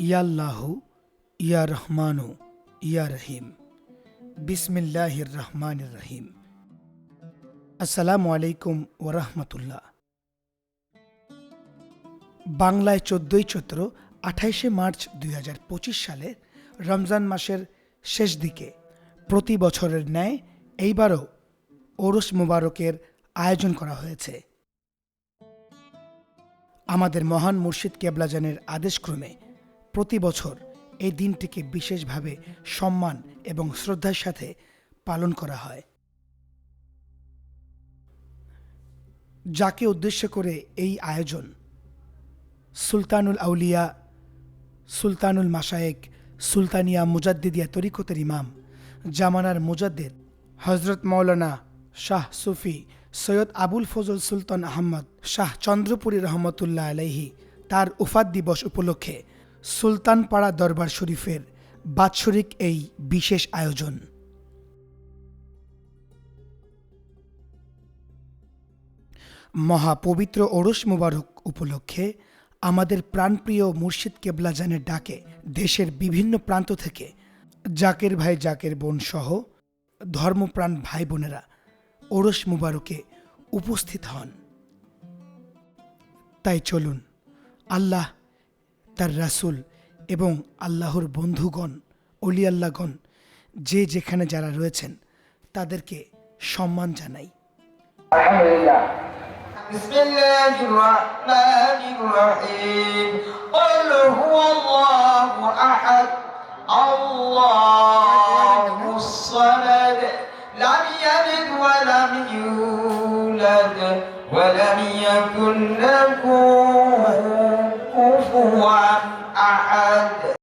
ইয়াল্লাহু ইয়া রহমানু ইয়া রহিম। বিসমিল্লাহির রহমানির রহিম। আসসালামু আলাইকুম ওরহমতুল্লাহ। বাংলায় 14ই চৈত্র 28শে মার্চ 2025 সালে রমজান মাসের শেষ দিকে প্রতি বছরের ন্যায় এইবারও ওরস মুবারকের আয়োজন করা হয়েছে। আমাদের মহান মুর্শিদ কেবলাজানের আদেশক্রমে প্রতি বছর এই দিনটিকে বিশেষভাবে সম্মান এবং শ্রদ্ধার সাথে পালন করা হয়। যাকে উদ্দেশ্য করে এই আয়োজন, সুলতানুল আউলিয়া, সুলতানুল মাশায়েক, সুলতানিয়া মুজাদ্দিদিয়া তরিকতের ইমাম, জামানার মুজাদ্দিদ হজরত মৌলানা শাহ সুফি সৈয়দ আবুল ফজল সুলতান আহমদ শাহ চন্দ্রপুরী রহমতুল্লাহ আলাইহি তার উফাত দিবস উপলক্ষে সুলতানপাড়া দরবার শরীফের বাৎসরিক এই বিশেষ আয়োজন। মহাপবিত্র ওরস মুবারক উপলক্ষে আমাদের প্রাণপ্রিয় মুর্শিদ কেবলাজানের ডাকে দেশের বিভিন্ন প্রান্ত থেকে জাকের ভাই জাকের বোন সহ ধর্মপ্রাণ ভাই বোনেরা ওরস মুবারকে উপস্থিত হন। তাই চলুন আল্লাহ, তার রাসূল এবং আল্লাহর বন্ধুগণ, অলি আল্লাহগণ যে যেখানে যারা রয়েছেন তাদেরকে সম্মান জানাই। আলহামদুলিল্লাহ। বিসমিল্লাহির রহমানির রহিম। কুল হুয়াল্লাহু আহাদ, আল্লাহুস সামাদ, লাম ইয়ালিদ ওয়া লাম ইউলাদ ওয়া লাম ইয়াকুল লাহু কুফুওয়ান আহাদ।